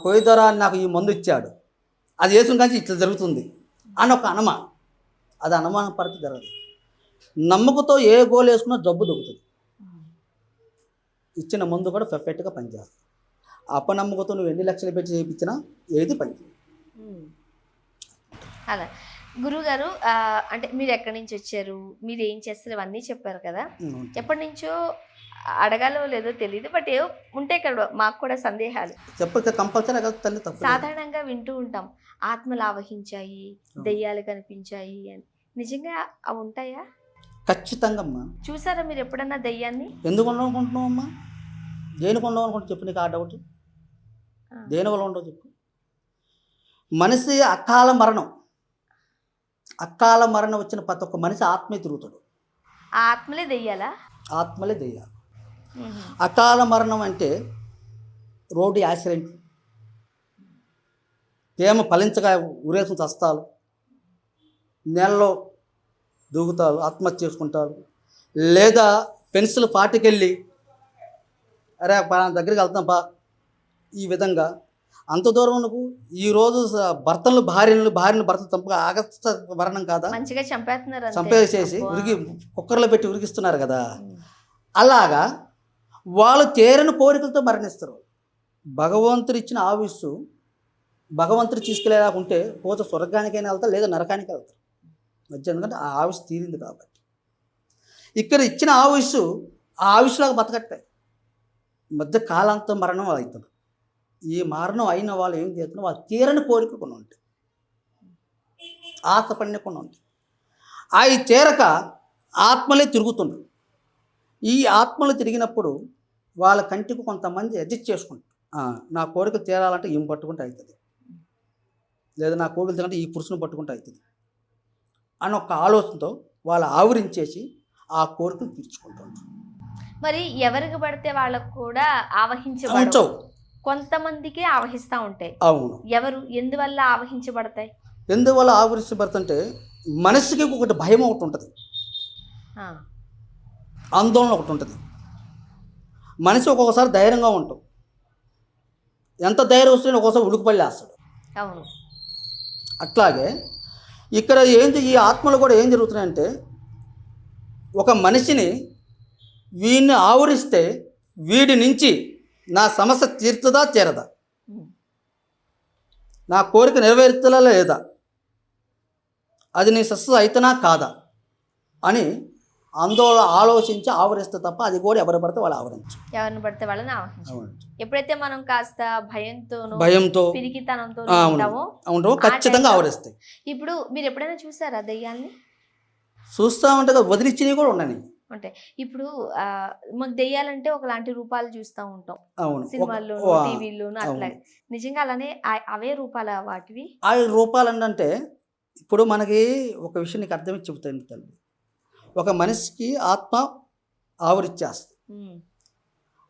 కొయ్యదొరా నాకు ఈ మందు ఇచ్చాడు, అది వేసుకుని కానీ ఇట్లా జరుగుతుంది అని ఒక అనుమానం. అది అనుమానం పడితే జరగదు. నమ్మకంతో ఏ గోలు వేసుకున్నా జబ్బు దొరుకుతుంది. ఇచ్చిన మందు కూడా పర్ఫెక్ట్గా పనిచేస్తుంది. అపనమ్మకంతో నువ్వు ఎన్ని లక్షలు పెట్టి చేయించినా ఏది పనిచేయదు. అలా గురువుగారు, అంటే మీరు ఎక్కడి నుంచి వచ్చారు, మీరు ఏం చేస్తారు, ఇవన్నీ చెప్పారు కదా. ఎప్పటి నుంచో అడగాలో లేదో తెలియదు, బట్ ఏ ఉంటే ఇక్కడ మాకు కూడా సందేహాలు. సాధారణంగా వింటూ ఉంటాం, ఆత్మలు ఆవహించాయి, దెయ్యాలు కనిపించాయి అని. నిజంగా అవి ఉంటాయా? ఖచ్చితంగా అమ్మా. చూసారా మీరు ఎప్పుడన్నా దెయ్యాన్ని? ఎందుకు ఉండవు అమ్మా? దేనికి ఉండవు అనుకుంటా చెప్పు. నీకు ఆ డౌట్ దేని వల్ల ఉండవు చెప్పు. మనిషి అకాల మరణం వచ్చిన ప్రతి ఒక్క మనిషి ఆత్మే తిరుగుతాడు. ఆ ఆత్మలే దెయ్యాలా? ఆత్మలే దెయ్యాలు. అకాల మరణం అంటే రోడ్డు యాక్సిడెంట్, తేమ ఫలించగా ఉరేసిన చస్తాలు, నెలలో దూకుతారు, ఆత్మహత్య చేసుకుంటారు, లేదా పెన్సిల్ పాటికెళ్ళి అరే దగ్గరికి వెళ్తాం పా, ఈ విధంగా అంత దూరం నువ్వు ఈరోజు భార్యను భర్తలు చంపగా ఆగస్త మరణం కాదా? మంచిగా చంపేసేసి కుక్కర్లో పెట్టి ఉరికిస్తున్నారు కదా. అలాగా వాళ్ళు తీరని కోరికలతో మరణిస్తారు. భగవంతుడు ఇచ్చిన ఆయుస్సు భగవంతుడు తీసుకెళ్ళేలాగుంటే పోత స్వర్గానికైనా వెళ్తారు, లేదా నరకానికి వెళ్తారు మధ్య. ఎందుకంటే ఆ ఆయుష్ తీరింది కాబట్టి. ఇక్కడ ఇచ్చిన ఆయుష్ ఆ ఆయుష్లాగా బతకట్టే మధ్య కాలాంత మరణం అవుతుంది. ఈ మరణం అయిన వాళ్ళు ఏం చేస్తున్నారు, వాళ్ళు తీరని కోరికలు కొన్ని ఉంటాయి, ఆశపడిన కొన్ని ఉంటాయి. అవి తీరక ఆత్మలే తిరుగుతుండ్రు. ఈ ఆత్మలు తిరిగినప్పుడు వాళ్ళ కంటికి కొంతమంది అడ్జస్ట్ చేసుకుంటారు. నా కోరిక తీరాలంటే ఈమె పట్టుకుంటే అవుతుంది, లేదా నా కోరికలు తీరాలంటే ఈ పురుషుని పట్టుకుంటే అవుతుంది అని ఒక ఆలోచనతో వాళ్ళు ఆవరించేసి ఆ కోరికలు తీర్చుకుంటారు. మరి ఎవరికి పడితే వాళ్ళకు కూడా ఆవహించబడవు, కొంతమందికే ఆవహిస్తూ ఉంటాయి. అవును. ఎవరు ఎందువల్ల ఆవహించబడతాయి? ఎందువల్ల ఆవరించబడుతుంటే మనసుకి ఒకటి భయం ఒకటి ఉంటుంది, ఆందోళన ఒకటి ఉంటుంది. మనిషి ఒక్కొక్కసారి ధైర్యంగా ఉంటాం, ఎంత ధైర్యం వస్తే ఒక్కోసారి ఉడుకుపల్లేస్తాడు. అవును. అట్లాగే ఇక్కడ ఈ ఆత్మలు కూడా ఏం జరుగుతున్నాయంటే, ఒక మనిషిని వీడిని ఆవరిస్తే వీడి నుంచి నా సమస్య తీరుతుందా తీరదా, నా కోరిక నెరవేరుతుందా లేదా, అది నీ సక్సెస్ అవుతున్నా కాదా అని ఆందోళన ఆలోచించి ఆవరిస్తే తప్ప అది కూడా ఎవరు పడితే వాళ్ళు ఆవరించు. ఎవరిని పడితే వాళ్ళని ఆవరించు. ఎప్పుడైతే మనం కాస్త భయంతో పిరికితనంతో ఉంటామో ఖచ్చితంగా ఆవరిస్తాయి. ఇప్పుడు మీరు ఎప్పుడైనా చూసారా దెయ్యాల్ని? చూస్తూ ఉంటే వదిలిచ్చినవి కూడా ఉండని. అంటే ఇప్పుడు మాకు దెయ్యాలంటే ఒకలాంటి రూపాలు చూస్తూ ఉంటాం, సినిమాల్లో, టీవీల్లోనూ అట్లా. నిజంగా అలానే అవే రూపాల వాటివి? ఆ రూపాలు అంటే ఇప్పుడు మనకి ఒక విషయం నీకు అర్థమే చెబుతాను తల్లి. ఒక మనిషికి ఆత్మ ఆవరిచ్చేస్తుంది.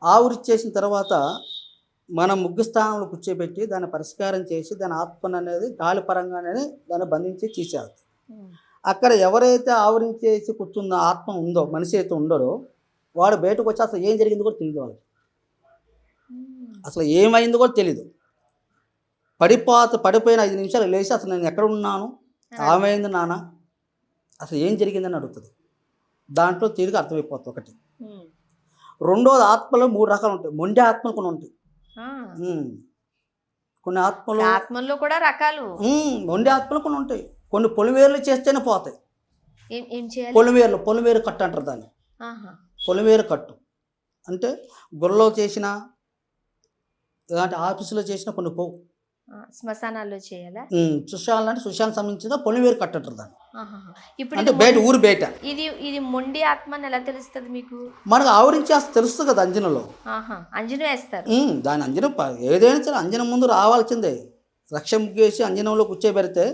ఆవరిచ్చేసిన తర్వాత మనం ముగ్గు స్థానంలో కూర్చోబెట్టి దాన్ని పరిష్కారం చేసి దాని ఆత్మను అనేది గాలి పరంగానే దాన్ని బంధించి తీసేస్తుంది. అక్కడ ఎవరైతే ఆవరించేసి కూర్చున్న ఆత్మ ఉందో, మనిషి అయితే ఉండడో, వాడు బయటకు వచ్చి అసలు ఏం జరిగిందో కూడా తెలియదు వాళ్ళకి. అసలు ఏమైందో కూడా తెలీదు. పడిపోయిన 5 నిమిషాలు లేచి అసలు నేను ఎక్కడ ఉన్నాను, ఏమైంది నాన్న, అసలు ఏం జరిగిందని అడుగుతుంది. దాంట్లో తీరుగా అర్థమైపోతుంది ఒకటి. రెండోది, ఆత్మలో 3 రకాలు ఉంటాయి. మొండి ఆత్మలు కొన్ని ఉంటాయి. కొన్ని ఆత్మల్లో కూడా రకాలు. మొండి ఆత్మలు కొన్ని ఉంటాయి. కొన్ని పొలిమేరలు చేస్తేనే పోతాయి. ఏం చేయాలి? పొలిమేరు కట్టు అంటారు దాన్ని. పొలిమేరు కట్టు అంటే గుళ్ళలో చేసిన, ఇలాంటి ఆఫీసులో చేసిన కొన్ని పోవు. శ్మశానాల్లో చేయాలా? సుశాలను సంబంధించిన పొలిమేరు కట్టు అంటారు దాన్ని. ఇప్పుడు అంటే బయట, ఊరు బయట. ఇది మొండి ఆత్మ అని ఎలా తెలుస్తుంది మీకు? మనకు ఆవరించేస్తే తెలుస్తుంది కదా అంజనంలో. అంజనం వేస్తారు. దాని అంజనం ఏదైనా సరే అంజనం ముందు రావాల్సిందే. రక్ష ముగ్గేసి అంజనంలో కూర్చోబెడితే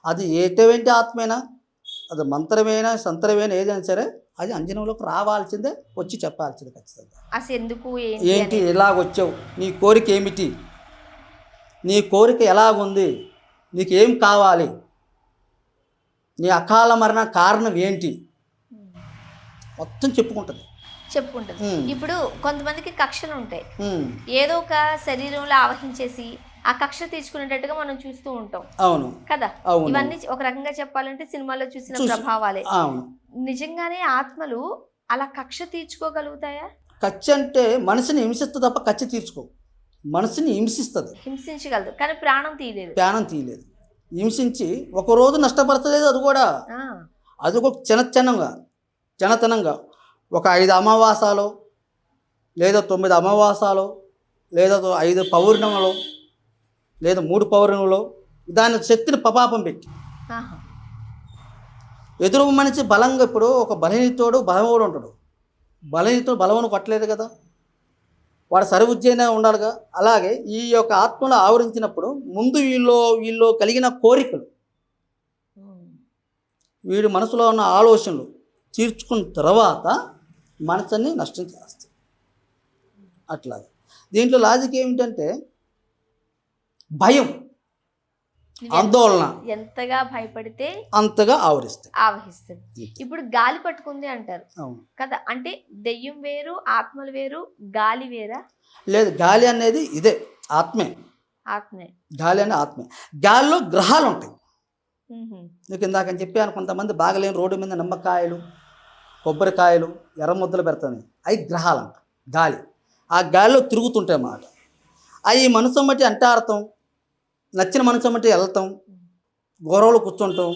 అది ఎటువంటి ఆత్మైనా, అది మంత్రమైనా సంతరమైనా ఏదైనా సరే అది అంజనంలోకి రావాల్సిందే, వచ్చి చెప్పాల్సిందే ఖచ్చితంగా. అసలు ఎందుకు, ఏంటి, ఎలాగొచ్చావు, నీ కోరిక ఏమిటి, నీ కోరిక ఎలాగుంది, నీకేం కావాలి, నీ అకాల మరణ కారణం ఏంటి, మొత్తం చెప్పుకుంటుంది. ఇప్పుడు కొంతమందికి కక్షలు ఉంటాయి. ఏదో ఒక శరీరంలో ఆవహించేసి ఆ కక్ష తీర్చుకునేటట్టుగా మనం చూస్తూ ఉంటాం. అవును కదా. ఇవన్నీ ఒక రకంగా చెప్పాలంటే సినిమాలో చూసిన ప్రభావాలే. నిజంగానే ఆత్మలు అలా కక్ష తీర్చుకోగలుగుతాయా? కక్ష అంటే మనిషిని హింసిస్తుంది తప్ప కక్ష తీర్చుకో. మనసుని హింసించగలదు కానీ ప్రాణం తీయలేదు. హింసించి ఒకరోజు నష్టపరచలేదు. అది కూడా చిన్నతనంగా ఒక 5 అమావాసాలు లేదా 9 అమావాసాలు లేదా 5 పౌర్ణములు లేదా 3 పౌర్ణములు దాని శక్తిని పపాపం పెట్టి ఎదురు మనిషి బలంగా, ఇప్పుడు ఒక బలహీనతోడు బలవాడు ఉంటాడు. బలహీనతోడు బలవను కొట్టలేదు కదా, వాడు సరివుజ్జైనా ఉండాలిగా. అలాగే ఈ యొక్క ఆత్మను ఆవరించినప్పుడు ముందు వీళ్ళు కలిగిన కోరికలు, వీడి మనసులో ఉన్న ఆలోచనలు తీర్చుకున్న తర్వాత మనసుని నష్టం చేస్తాయి. అట్లాగే దీంట్లో లాజిక్ ఏమిటంటే భయం, ఆందోళన ఎంతగా భయపడితే అంతగా ఆవహిస్తుంది. ఇప్పుడు గాలి పట్టుకుంది అంటారు కదా, అంటే దెయ్యం వేరు, ఆత్మలు వేరు, గాలి వేరా? లేదు, గాలి అనేది ఇదే ఆత్మే. గాలి అనేది ఆత్మే. గాలిలో గ్రహాలు ఉంటాయి. నీకు ఇందాక చెప్పాను, కొంతమంది బాగలేని రోడ్డు మీద నిమ్మకాయలు, కొబ్బరికాయలు, ఎర్ర ముద్దలు పెడతాయి. అవి గ్రహాలు అంట. గాలి ఆ గాలిలో తిరుగుతుంటాయి అన్నమాట. అవి మనసు బట్టి అంటార్థం, నచ్చిన మనసు బట్టి వెళ్తాం, గొడవలు కూర్చుంటాం,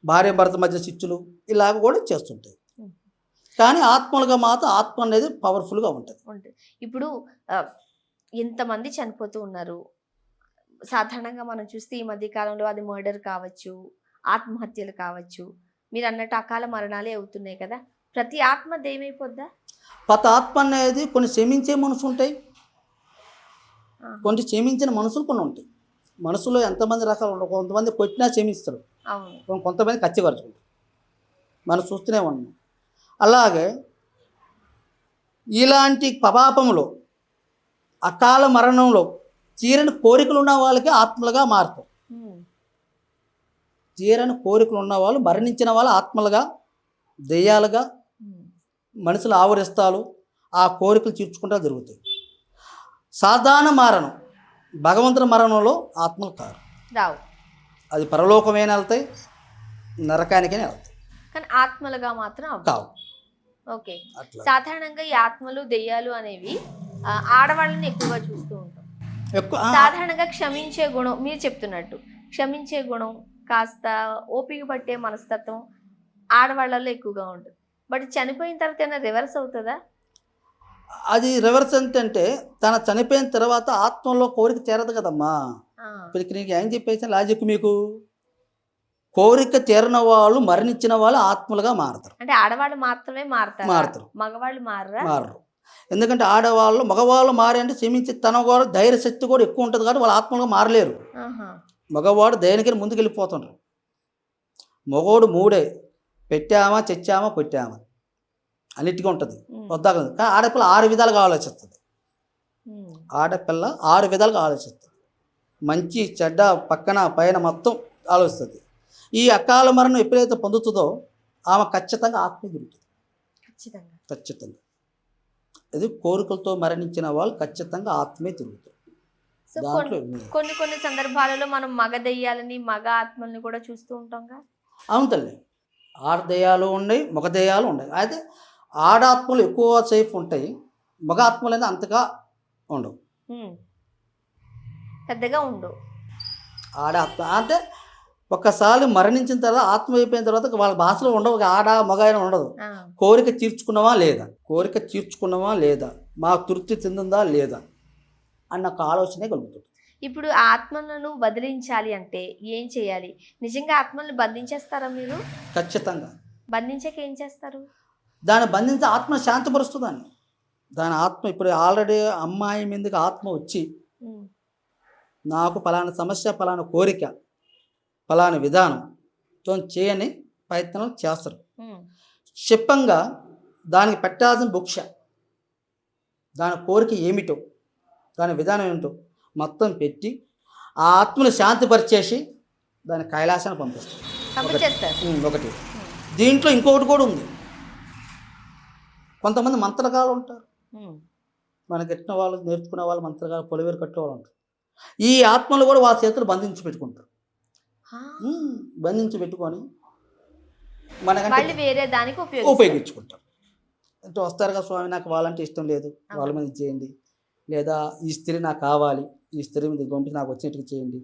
భార్య భర్త మధ్య చిచ్చులు ఇలాగ కూడా చేస్తుంటాయి. కానీ ఆత్మలుగా మాత్రం ఆత్మ అనేది పవర్ఫుల్గా ఉంటుంది. ఇప్పుడు ఇంతమంది చనిపోతూ ఉన్నారు. సాధారణంగా మనం చూస్తే ఈ మధ్య కాలంలో అది మర్డర్ కావచ్చు, ఆత్మహత్యలు కావచ్చు, మీరు అన్నట్టు అకాల మరణాలే అవుతున్నాయి కదా. ప్రతి ఆత్మ దెయ్యమైపోద్దా? ప్రతి ఆత్మ అనేది కొన్ని క్షమించే మనసు ఉంటాయి, కొన్ని క్షమించిన మనసులు కొన్ని ఉంటాయి. మనసులో ఎంతమంది రకాలు ఉంటాయి. కొంతమంది కొట్టినా క్షమిస్తారు, కొంతమంది కచ్చిపరుచుకుంటారు. మనం చూస్తూనే ఉన్నాం. అలాగే ఇలాంటి పపాపంలో, అకాల మరణంలో తీరని కోరికలు ఉన్న వాళ్ళకి ఆత్మలుగా మారుతారు. తీరని కోరికలు ఉన్నవాళ్ళు, మరణించిన వాళ్ళు ఆత్మలుగా, దెయ్యాలుగా మనుషులు ఆవరిస్తారు. ఆ కోరికలు తీర్చుకుంటూ జరుగుతాయి. సాధారణ మరణం, భగవంతుని మరణంలో ఆత్మలు రావు. అది పరలోకమైనా వెళ్తాయి, నరకానికైనా వెళ్తాయి, కానీ ఆత్మలుగా మాత్రం కావు. ఓకే. సాధారణంగా ఈ ఆత్మలు, దెయ్యాలు అనేవి ఆడవాళ్ళని ఎక్కువగా చూస్తూ ఉంటాం. సాధారణంగా క్షమించే గుణం, మీరు చెప్తున్నట్టు క్షమించే గుణం, కాస్త ఓపిక పట్టే మనస్తత్వం ఆడవాళ్ళలో ఎక్కువగా ఉంటుంది. బట్ చనిపోయిన తర్వాత ఏమైనా రివర్స్ అవుతుందా? అది రివర్స్ అంటే తన చనిపోయిన తర్వాత ఆత్మలో కోరిక తీరదు కదమ్మా. ఇప్పుడు నీకు ఏం చెప్పేసి లాజిక్, మీకు కోరిక తీరని వాళ్ళు, మరణించిన వాళ్ళు ఆత్మలుగా మారుతారు. అంటే ఆడవాళ్ళు మాత్రమే మారుతారు, మగవాళ్ళు మారరు. ఎందుకంటే మగవాళ్ళు మారే అంటే క్షమించి తన కూడా ధైర్య శక్తి కూడా ఎక్కువ ఉంటుంది కాబట్టి వాళ్ళు ఆత్మలుగా మారలేరు. మగవాడు దేనికైనా ముందుకు వెళ్ళిపోతుంటారు. మగవాడు 3 పెట్టామా, చచ్చామా, కొట్టామా అన్నిటికీ ఉంటుంది. వద్దాక కానీ ఆడపిల్ల 6 విధాలుగా ఆలోచిస్తుంది. ఆడపిల్ల 6 విధాలుగా ఆలోచిస్తుంది. మంచి చెడ్డ పక్కన పైన మొత్తం ఆలోచిస్తుంది. ఈ అకాల మరణం ఎప్పుడైతే పొందుతుందో ఆమె ఖచ్చితంగా ఆత్మ తిరుగుతుంది. ఖచ్చితంగా. ఖచ్చితంగా ఇది కోరికలతో మరణించిన వాళ్ళు ఖచ్చితంగా ఆత్మే తిరుగుతారు. సో దాంట్లో కొన్ని కొన్ని సందర్భాలలో మనం మగ దెయ్యాలని మగ ఆత్మల్ని కూడా చూస్తూ ఉంటాంగా. అవును తల్లి, ఆడ దెయ్యాలు ఉన్నాయి, మగ దెయ్యాలు ఉన్నాయి. అయితే ఆడాత్మలు ఎక్కువ సేఫ్ ఉంటాయి, మగ ఆత్మలు అనేది అంతగా ఉండవు. పెద్దగా ఉండు. ఆడాత్మ అంటే ఒక్కసారి మరణించిన తర్వాత ఆత్మ అయిపోయిన తర్వాత వాళ్ళ భాషలో ఉండవు, ఆడ మగ అయినా ఉండదు. కోరిక తీర్చుకున్నావా లేదా, కోరిక తీర్చుకున్నావా లేదా, మాకు తృప్తి చెందిందా లేదా అన్న ఒక ఆలోచనే కలుగుతుంది. ఇప్పుడు ఆత్మలను వదిలించాలి అంటే ఏం చేయాలి? నిజంగా ఆత్మల్ని బంధించేస్తారా మీరు? ఖచ్చితంగా. బంధించాక ఏం చేస్తారు? దాన్ని బంధించి ఆత్మ శాంతపరుస్తుందాన్ని. దాని ఆత్మ ఇప్పుడు ఆల్రెడీ అమ్మాయి మీదకి ఆత్మ వచ్చి నాకు పలానా సమస్య, పలానా కోరిక, పలానా విధానంతో చేయని ప్రయత్నం చేస్తారు. క్షిప్తంగా దానికి పెట్టాల్సిన భిక్ష, దాని కోరిక ఏమిటో, దాని విధానం ఏమిటో మొత్తం పెట్టి ఆ ఆత్మను శాంతిపరిచేసి దాని కైలాసాన్ని పంపిస్తారు. ఒకటి. దీంట్లో ఇంకొకటి కూడా ఉంది. కొంతమంది మంత్రగాలు ఉంటారు, మనకి ఎట్టిన వాళ్ళు నేర్చుకునే వాళ్ళు మంత్రగాలు, పొలివేరు కట్టే వాళ్ళు ఉంటారు. ఈ ఆత్మలు కూడా వాళ్ళ చేతులు బంధించి పెట్టుకుంటారు. బంధించి పెట్టుకొని మనకంటే వేరే దానికి ఉపయోగించుకుంటారు. అంటే వస్తారు కదా, స్వామి నాకు వాళ్ళంటే ఇష్టం లేదు, వాళ్ళ మీద చేయండి, లేదా ఈ స్త్రీ నాకు కావాలి, ఈ స్త్రీ మీద పంపించి నాకు వచ్చినట్టుగా చేయండి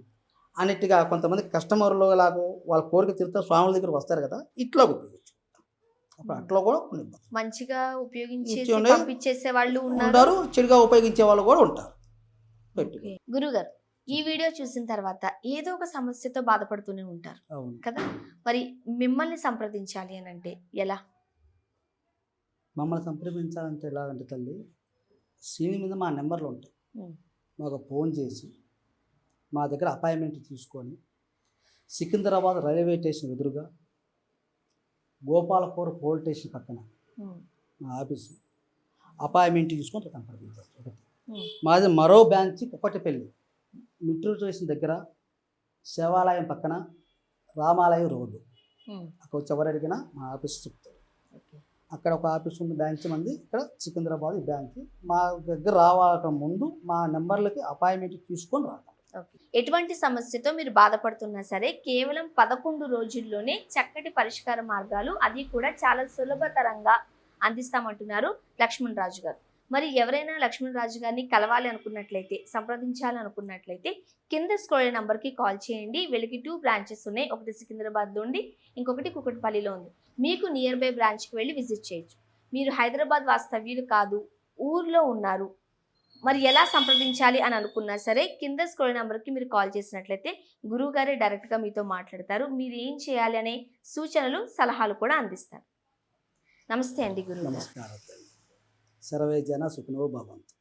అన్నట్టుగా కొంతమంది కస్టమర్లు లాగా వాళ్ళ కోరిక తీరుతా స్వాముల దగ్గరకు వస్తారు కదా, ఇట్లా ఉపయోగించు. అప్పుడు అట్లా కూడా కొన్ని మంచిగా పంపించేసే వాళ్ళు ఉంటారు, చెడుగా ఉపయోగించే వాళ్ళు కూడా ఉంటారు. గురుగారు, ఈ వీడియో చూసిన తర్వాత ఏదో ఒక సమస్యతో బాధపడుతూనే ఉంటారు కదా, మరి మిమ్మల్ని సంప్రదించాలి అని అంటే ఎలా? మమ్మల్ని సంప్రదించాలంటే ఎలాగంటే తల్లి, సీని మీద మా నెంబర్లు ఉంటాయి, మాకు ఫోన్ చేసి మా దగ్గర అపాయింట్మెంట్ తీసుకొని సికింద్రాబాద్ రైల్వే స్టేషన్ ఎదురుగా గోపాలపూర్ పోలీస్ స్టేషన్ పక్కన మా ఆఫీసు, అపాయింట్మెంట్ తీసుకొని సంప్రదించారు. ఒకటి. మాది మరో బ్రాంచ్ కుక్కటిపల్లి మెట్రో స్టేషన్ దగ్గర శివాలయం పక్కన రామాలయం రోడ్డు, అక్కడ వచ్చి ఎవరు అడిగినా మా ఆఫీస్ చెప్తారు. అక్కడ ఒక ఆఫీస్ ఉంది, బ్యాంక్ మంది, ఇక్కడ సికింద్రాబాద్ ఈ బ్యాంక్. మా దగ్గర రావాలక ముందు మా నెంబర్లకి అపాయింట్మెంట్ తీసుకొని రావాలి. ఎటువంటి సమస్యతో మీరు బాధపడుతున్నా సరే కేవలం 11 రోజుల్లోనే చక్కటి పరిష్కార మార్గాలు, అది కూడా చాలా సులభతరంగా అందిస్తామంటున్నారు లక్ష్మణ్ రాజు గారు. మరి ఎవరైనా లక్ష్మణ్ రాజు గారిని కలవాలి అనుకున్నట్లయితే, సంప్రదించాలి అనుకున్నట్లయితే కింద స్క్రోల్ నెంబర్కి కాల్ చేయండి. వీళ్ళకి 2 బ్రాంచెస్ ఉన్నాయి, ఒకటి సికింద్రాబాద్లో ఉంది, ఇంకొకటి కుకట్పల్లిలో ఉంది. మీకు నియర్ బై బ్రాంచ్కి వెళ్ళి విజిట్ చేయొచ్చు. మీరు హైదరాబాద్ వాస్తవ్యులు కాదు, ఊర్లో ఉన్నారు, మరి ఎలా సంప్రదించాలి అని అనుకున్నా సరే కింద స్క్రోల్ నెంబర్కి మీరు కాల్ చేసినట్లయితే గురువు గారే డైరెక్ట్గా మీతో మాట్లాడతారు. మీరు ఏం చేయాలి అనే సూచనలు, సలహాలు కూడా అందిస్తారు. నమస్తే అండి గురువు. నమస్కారం. సర్వే జన సుఖినో భవంతు.